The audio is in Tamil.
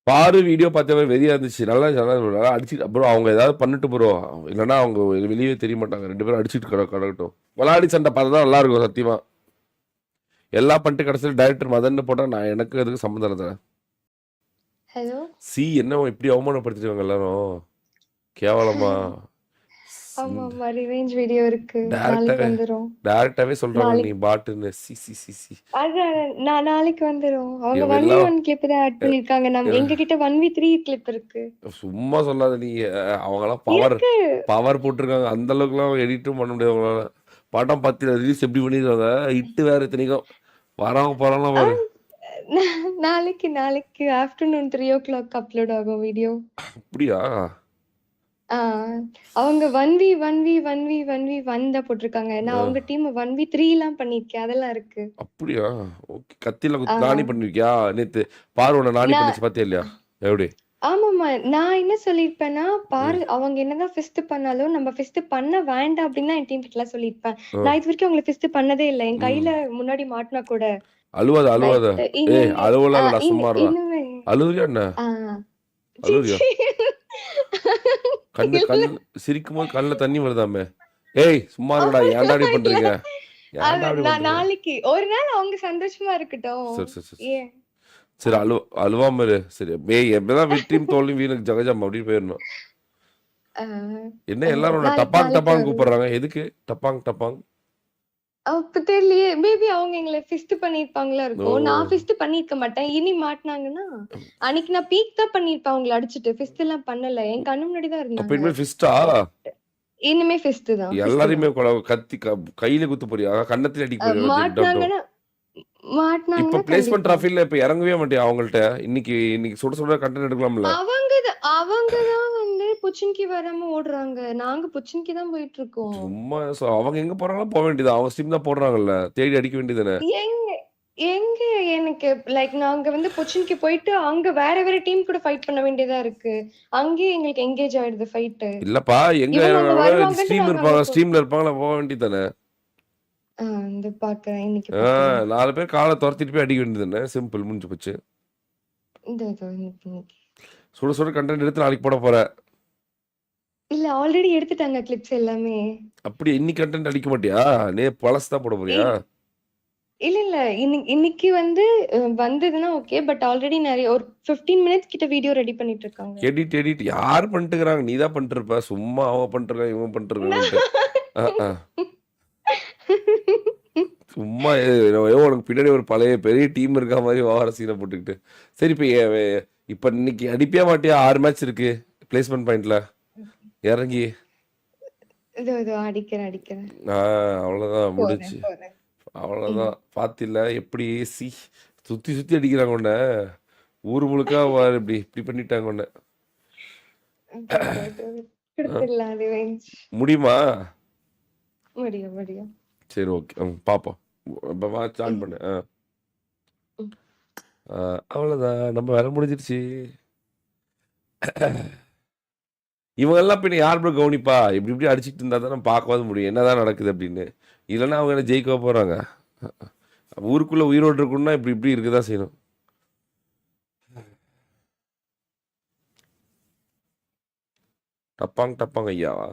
பாரு வீடியோ பார்த்தவே வெறியா இருந்துச்சு. நல்லா நல்லா அடிச்சுட்டு ப்ரோ அவங்க ஏதாவது பண்ணிட்டு ப்ரோ. இல்லன்னா அவங்க வெளியவே தெரிய மாட்டாங்க. 2 பேரும் அடிச்சுட்டு கிடக்கட்டும். விளையாடி சண்டை பார்த்தா தான் நல்லா இருக்கும் சத்தியமா. எல்லாம் பண்ணிட்டு கடைசியில் டைரக்டர் மதன்னு போட்டா நான் எனக்கு அதுக்கு சம்மந்தம் இல்லை. ஹலோ என்ன இப்படி அவமானப்படுத்திருக்காங்க எல்லாரும். கேவலமா. ஆமா ஆமா ரிவெஞ்ச் வீடியோ இருக்கு. நாளைக்கு டைரக்டாவே வந்துரும். டைரக்டாவே சொல்றாங்க நீ நாளைக்கு பாட்டுன்னு. சி சி சி சி அது நான் நாளைக்கு வந்துரும். அவங்க எல்லாம் 1v1 கிளிப் தான் ஆட் பண்ணிருக்காங்க. எங்க கிட்ட 1v3 கிளிப் இருக்கு. சும்மா சொல்லாத நீ. அவங்கெல்லாம் பவர் இருக்கு. பவர் போட்டிருக்காங்க. அந்த அளவுக்குலாம் எடிட்டும் பண்ண முடியாது அவங்களால. படம் 10 ரிலீஸ் எப்படி பண்ணிருக்காங்க. இட்டு வேற இத்தனைக்கும் வரவங்க போறாங்க பாரு. நாளைக்கு ஆஃப்டர்நூன் 3:00 அப்லோட் ஆகும் வீடியோ. அப்படியா? அவங்க 1v1 தான் போட்டிருக்காங்க. நான் அவங்க டீம் 1v3 எல்லாம் பண்ணிருக்கேன். அதெல்லாம் இருக்கு. அப்படியா? ஓகே. கத்தியில நானி பண்ணிருக்கியா? நேத்து பார்வனை நானி பண்ணிச்சு பாத்தியா இல்லையா? எப்படி? ஆமாமா. நான் என்ன சொல்லிருப்பேன்னா, பாரு அவங்க என்னதான் ஃபிஸ்ட் பண்ணாலும் நம்ம ஃபிஸ்ட் பண்ண வேண்டாம் அப்படின்னு தான் என் டீம் கிட்ட சொல்லிருப்பேன். நான் இது வரைக்கும் அவங்களை ஃபிஸ்ட் பண்ணதே இல்லை. என் கையில முன்னாடி மாட்டினா கூட. அழுவாத. ஏய் அழுவலாம் சும்மா இனிமே அழுவுறியா என்ன? அழுவுறியா? கண்ணு சிரிக்கும் போது கண்ணுல தண்ணி வருதாமே. ஏய் சும்மா இருடா. ஏன்டாடி பண்றீங்க? நாளைக்கு ஒரு நாள் அவங்க சந்தோஷமா இருக்கட்டும். சரி அழுவாம இரு. சரி எப்பதான் வெற்றியும் தோல்வியும் வீணுக்கு ஜகஜாம் அப்படின்னு போயிடணும். என்ன எல்லாரும் டப்பாங் கூப்பிடுறாங்க. எதுக்கு டப்பாங்? அப்ப தெரியலையே. மேபி அவங்க எங்களை ஃபிஸ்ட் பண்ணிருப்பாங்களா இருக்கும். நான் ஃபிஸ்ட் பண்ணிருக்க மாட்டேன். இனி மாட்டினாங்கன்னா அன்னைக்கு நான் பீக் தான் பண்ணிருப்பேன். அவங்களை அடிச்சுட்டு ஃபிஸ்ட் எல்லாம் பண்ணல. என் கண்ணு முன்னாடி தான் இருந்தாங்க. இனிமே ஃபிஸ்ட் தான். எல்லாரையுமே கத்தி கையில குத்து போறியா? கண்ணத்துல அடிக்க போறியா? மாட்டினாங்கன்னா இப்ப பிளேஸ்மென்ட் டிராஃபில இப்ப இறங்கவே மாட்டியா அவங்கள்ட்ட? இன்னைக்கு சுட கண்டென்ட் எடுக்கலாம்ல? அவங்கதான் வந்து புச்சின்கி வராம ஓடுறாங்க. நாங்க புச்சின்கி தான் போயிட்டு இருக்கோம். சும்மா அவங்க எங்க போறாங்களோ போக வேண்டியது. அவங்க ஸ்ட்ரீம் தான் போடுறாங்கல்ல. தேடி அடிக்க வேண்டியதுதானே? எங்க எனக்கு லைக் நாங்க வந்து புச்சின்கி போயிட்டு அங்க வேற டீம் கூட ஃபைட் பண்ண வேண்டியதா இருக்கு. அங்கேயே எங்களுக்கு எங்கேஜ் ஆயிடுது ஃபைட். இல்லப்பா எங்க ஸ்ட்ரீம்ல இருப்பாங்களா? போக வேண்டியதுதானே? இந்த பாக்குறேன் இன்னைக்கு 4 பேர் காலை துரத்திட்டு போய் அடிக்க வேண்டியதுதானே? சிம்பிள் முடிஞ்சு போச்சு. சுட கண்டென்ட் எடுத்து நாளைக்கு போட போற? இல்ல ஆல்ரெடி எடுத்துட்டாங்க கிளிப்ஸ் எல்லாமே. அப்படி இன்னைக்கு கண்டென்ட் அடிக்க மாட்டியா? பழசு தான் போட போறியா? இல்ல இன்னைக்கு வந்து வந்ததுன்னா ஓகே. பட் ஆல்ரெடி நிறைய ஒரு 15 மினிட்ஸ் கிட்ட வீடியோ ரெடி பண்ணிட்டு இருக்காங்க. எடிட் யார் பண்ணிட்டு இருக்காங்க? நீ தான் பண்ணிட்டு இருப்ப. சும்மா அவங்க பண்ணிட்டு இருக்காங்க இவங்க பண்ணிட்டு இருக்காங்க. சும்மா உனக்கு பின்னாடி ஒரு பழைய பெரிய டீம் இருக்க மாதிரி வார சீனை போட்டுக்கிட்டு. சரி இப்ப இன்னைக்கு அடிப்பியா மாட்டியா? 6 மேட்ச் இருக்கு பிளேஸ்மெண்ட் பாயிண்ட்ல இறங்கி. அடிக்கிறேன். அவ்வளவுதான் முடிச்சு. அவ்வளவுதான். பாத்தில எப்படி சுத்தி அடிக்கிறாங்க உன்ன. ஊரு முழுக்க இப்படி பண்ணிட்டாங்க உன்ன. முடியுமா? முடியும். சரி ஓகே பாப்போம். ஜாயின் பண்ணு. அவ்வளவுதான் நம்ம வேலை முடிஞ்சிருச்சு. இவங்க எல்லாம் பின்ன யார் ப்ரோ கவனிப்பா? இப்படி அடிச்சுட்டு இருந்தா தான் நம்ம பார்க்கவாது முடியும் என்னதான் நடக்குது அப்படின்னு. இல்லைன்னா அவங்க என்ன ஜெயிக்க போறாங்க? ஊருக்குள்ள உயிரோடு இருக்கணும்னா இப்படி இருக்குதான் செய்யணும். டப்பாங் ஐயாவா?